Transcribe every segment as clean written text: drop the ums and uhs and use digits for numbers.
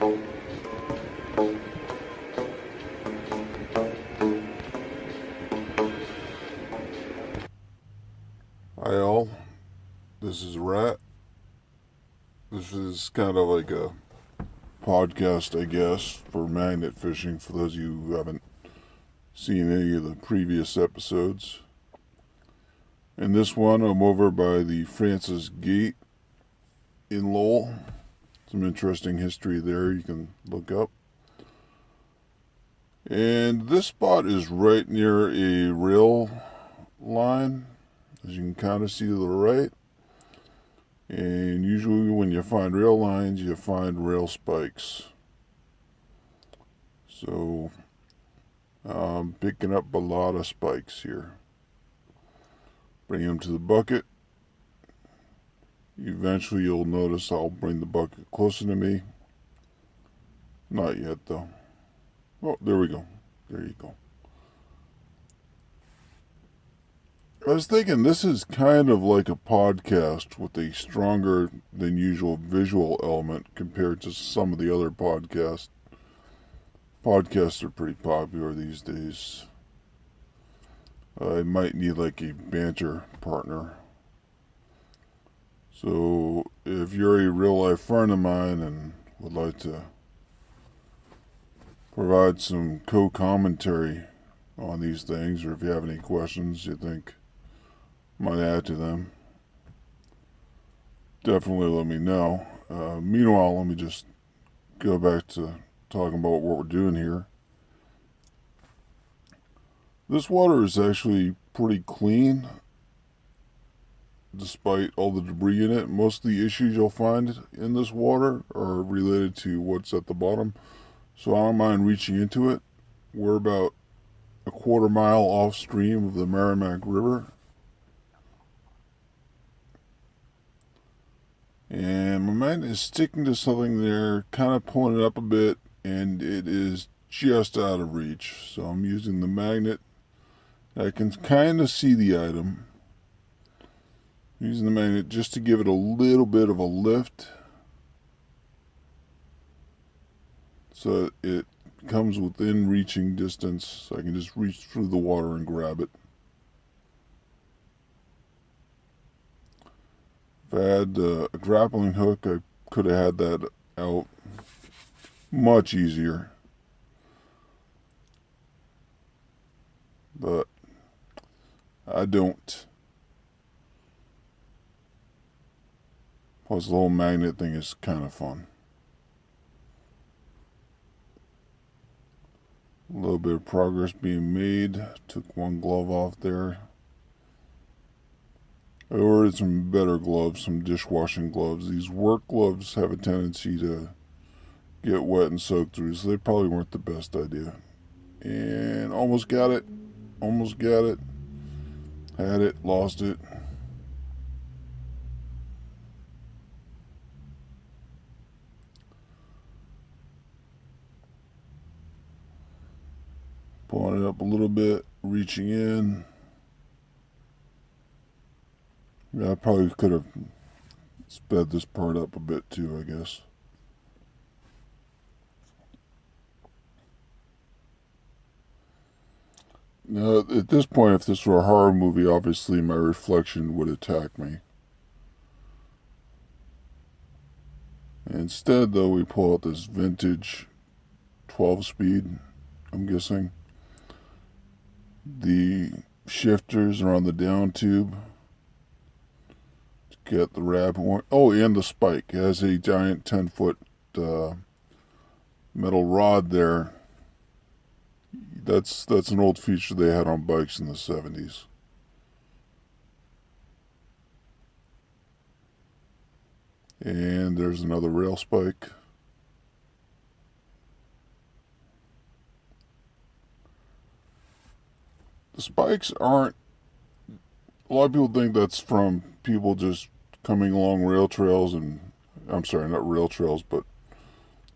Hi all, this is Rat. This is kind of like a podcast, I guess, for magnet fishing for those of you who haven't seen any of the previous episodes. In this one, I'm over by the Francis Gate in Lowell. Some interesting history there you can look up. And this spot is right near a rail line, as you can kind of see to the right. And usually when you find rail lines, you find rail spikes. So I'm picking up a lot of spikes here. Bring them to the bucket. Eventually you'll notice I'll bring the bucket closer to me. Not yet though. Oh, there we go. There you go. I was thinking this is kind of like a podcast with a stronger than usual visual element compared to some of the other podcasts. Podcasts are pretty popular these days. I might need like a banter partner. So if you're a real life friend of mine and would like to provide some co-commentary on these things, or if you have any questions you think might add to them, definitely let me know. Meanwhile, let me just go back to talking about what we're doing here. This water is actually pretty clean, despite all the debris in it. Most of the issues you'll find in this water are related to what's at the bottom, so I don't mind reaching into it. We're about a quarter mile off stream of the Merrimack River. And my magnet is sticking to something there, kind of pulling it up a bit, and it is just out of reach. So I'm using the magnet. I can kind of see the item. I'm using the magnet just to give it a little bit of a lift, so it comes within reaching distance. So I can just reach through the water and grab it. If I had a grappling hook, I could have had that out much easier. But I don't. Plus the whole magnet thing is kind of fun. A little bit of progress being made. Took one glove off there. I ordered some better gloves, some dishwashing gloves. These work gloves have a tendency to get wet and soak through, so they probably weren't the best idea. And almost got it. Almost got it. Had it, lost it. Pulling it up a little bit, reaching in. Yeah, I probably could have sped this part up a bit too, I guess. Now, at this point, if this were a horror movie, obviously my reflection would attack me. Instead, though, we pull out this vintage 12-speed, I'm guessing. The shifters are on the down tube. Get the wrap. Oh, and the spike. It has a giant 10-foot metal rod there. That's an old feature they had on bikes in the 70s. And there's another rail spike. The spikes aren't... A lot of people think that's from people just coming along rail trails and... I'm sorry, not rail trails, but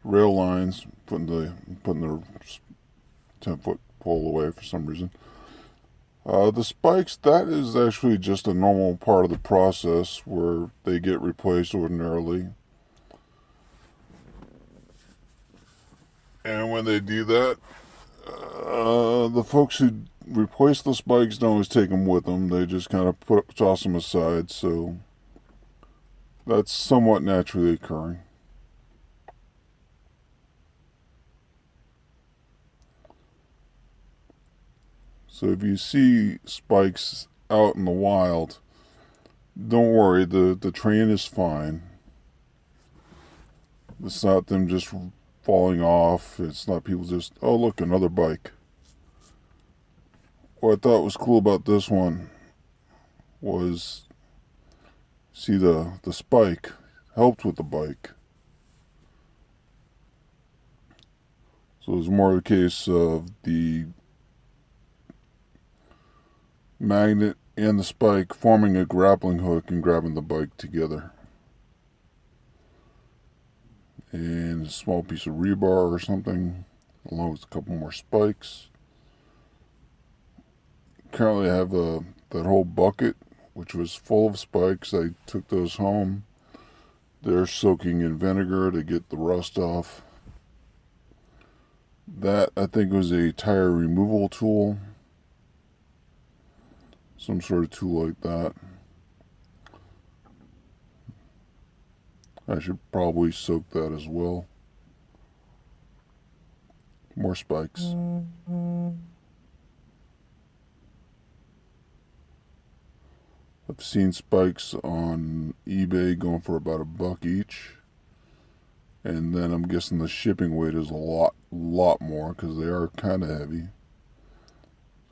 rail lines, putting their 10-foot pole away for some reason. The spikes, that is actually just a normal part of the process where they get replaced ordinarily. And when they do that, the folks who replace the spikes don't always take them with them. They just kind of toss them aside. So that's somewhat naturally occurring. So if you see spikes out in the wild, don't worry, the train is fine. It's not them just falling off. It's not people just, oh look, another bike. What I thought was cool about this one was, see the spike helped with the bike. So it was more of a case of the magnet and the spike forming a grappling hook and grabbing the bike together. And a small piece of rebar or something, along with a couple more spikes. Currently I have that whole bucket, which was full of spikes. I took those home. They're soaking in vinegar to get the rust off. That, I think, was a tire removal tool. Some sort of tool like that. I should probably soak that as well. More spikes. I've seen spikes on eBay going for about $1 each. And then I'm guessing the shipping weight is a lot more because they are kind of heavy.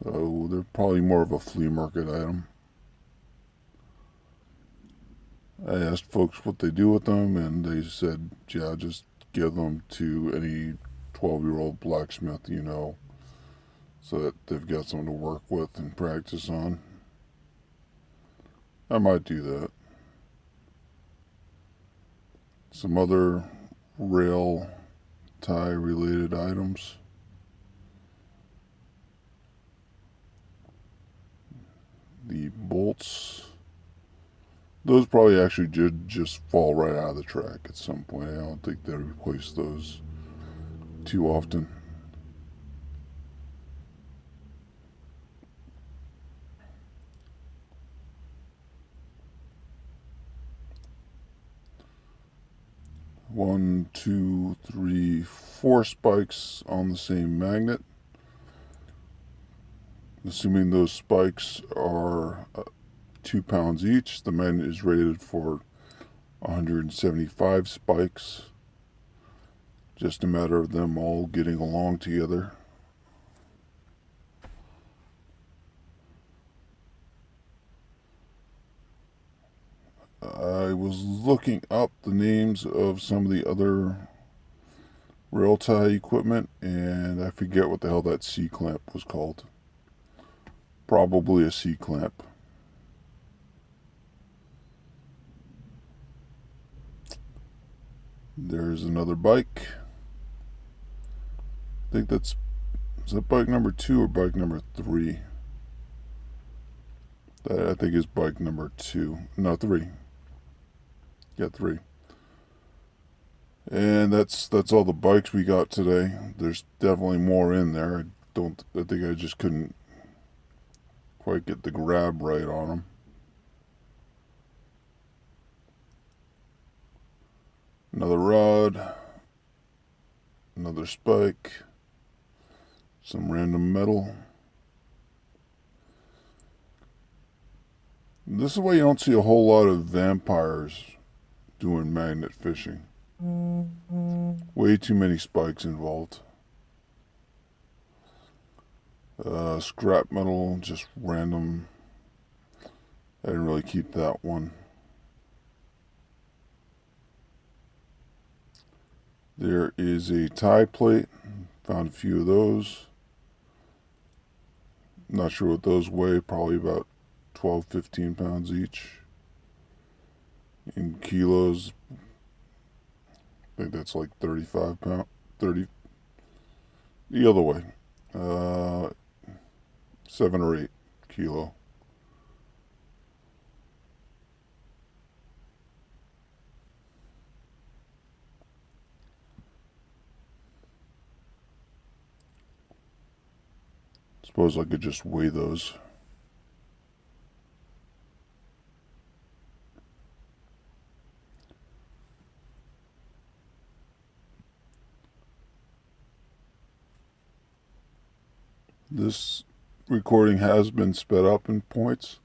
So they're probably more of a flea market item. I asked folks what they do with them, and they said, yeah, just give them to any 12-year-old blacksmith you know, so that they've got something to work with and practice on. I might do that. Some other rail tie related items. The bolts. Those probably actually just fall right out of the track at some point. I don't think they replace those too often. One, two, three, 4 spikes on the same magnet. Assuming those spikes are 2 pounds each, the magnet is rated for 175 spikes. Just a matter of them all getting along together. I was looking up the names of some of the other rail tie equipment, and I forget what the hell that C-clamp was called. Probably a C-clamp. There's another bike. I think is that bike number 2 or bike number 3? That I think is bike number 2. No, 3. Yeah, 3. And that's all the bikes we got today. There's definitely more in there. I think I just couldn't quite get the grab right on them. Another rod, another spike, some random metal. This is why you don't see a whole lot of vampires doing magnet fishing. Way too many spikes involved. Scrap metal, just random. I didn't really keep that one. There is a tie plate. Found a few of those. Not sure what those weigh. Probably about 12, 15 pounds each. In kilos, I think that's like 35 pounds. 30. The other way. 7 or 8 kilo. Suppose I could just weigh those. This recording has been sped up in points.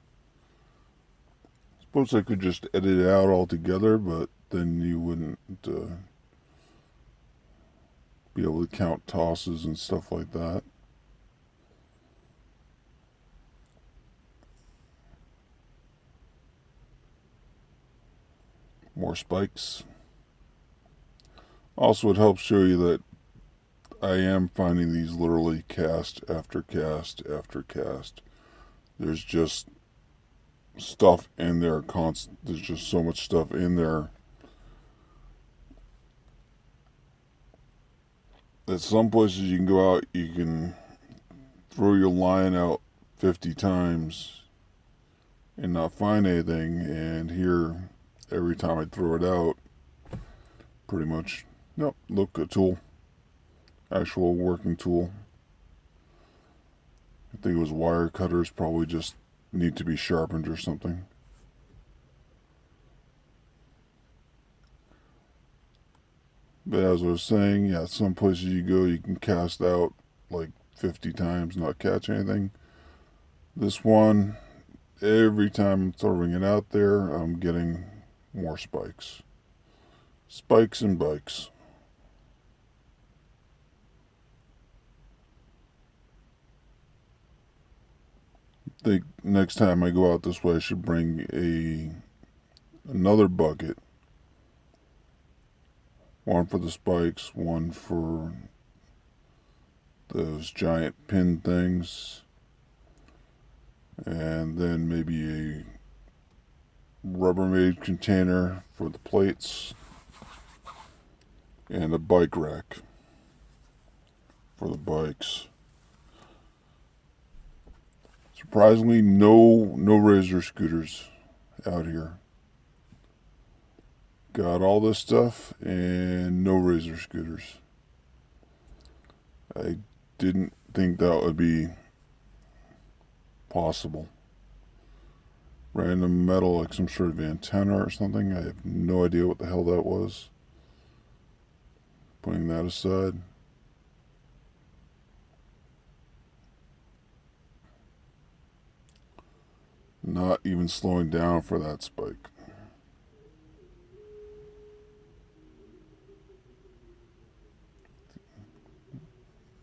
Suppose I could just edit it out altogether, but then you wouldn't be able to count tosses and stuff like that. More spikes. Also, it helps show you that I am finding these literally cast after cast after cast. There's just stuff in there there's just so much stuff in there that some places you can go out, you can throw your line out 50 times and not find anything, and here every time I throw it out, pretty much, nope, look, a tool, actual working tool. I think it was wire cutters, probably just need to be sharpened or something. But as I was saying, yeah, some places you go, you can cast out like 50 times, not catch anything. This one, every time I'm throwing it out there, I'm getting more spikes. Spikes and bikes. I think next time I go out this way, I should bring another bucket. One for the spikes, one for those giant pin things, and then maybe a Rubbermaid container for the plates, and a bike rack for the bikes. Surprisingly, no razor scooters out here. Got all this stuff and no razor scooters. I didn't think that would be possible. Random metal, like some sort of antenna or something. I have no idea what the hell that was. Putting that aside. Not even slowing down for that spike.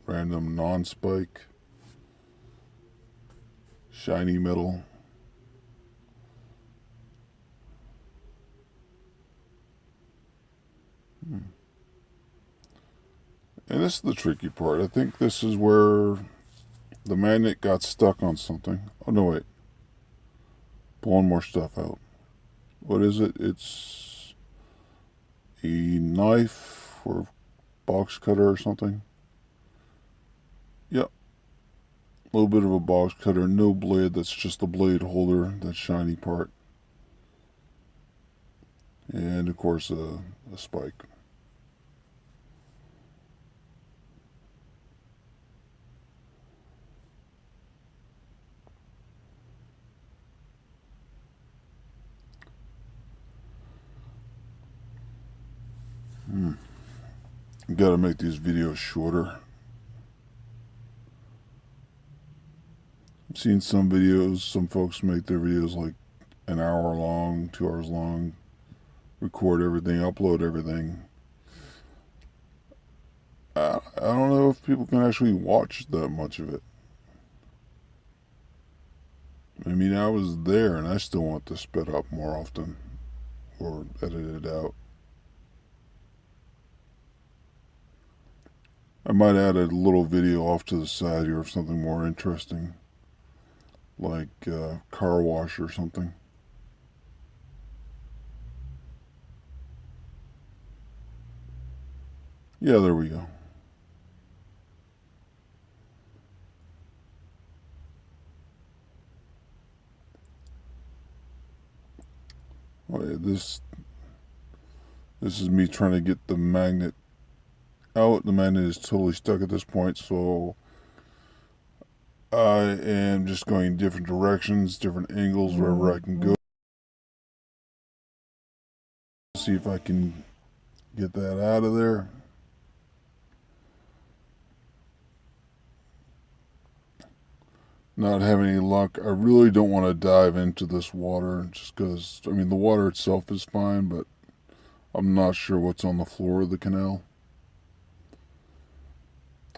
Random non-spike. Shiny metal. And this is the tricky part. I think this is where the magnet got stuck on something. Oh, no, wait. Pulling more stuff out. What is it? It's a knife or box cutter or something. Yep. A little bit of a box cutter. No blade. That's just the blade holder. That shiny part. And, of course, a spike. Gotta make these videos shorter. I've seen some videos, some folks make their videos like an hour long, 2 hours long, record everything, upload everything. I don't know if people can actually watch that much of it. I mean, I was there and I still want to sped up more often or edit it out. I might add a little video off to the side here of something more interesting, like car wash or something. Yeah, there we go. Oh, yeah, this is me trying to get the magnet out. The magnet is totally stuck at this point, so I am just going different directions, different angles, wherever I can go. See if I can get that out of there. Not having any luck. I really don't want to dive into this water just because, I mean, the water itself is fine, but I'm not sure what's on the floor of the canal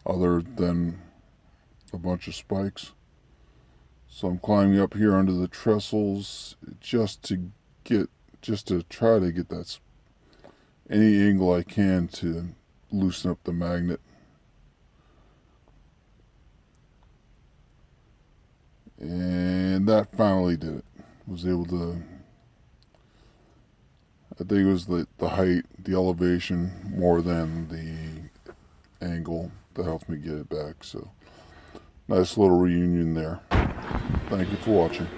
other than a bunch of spikes. So I'm climbing up here under the trestles just to try to get that any angle I can to loosen up the magnet. And that finally did it. Was able to, I think it was the height, the elevation, more than the angle that helped me get it back. So, nice little reunion there. Thank you for watching.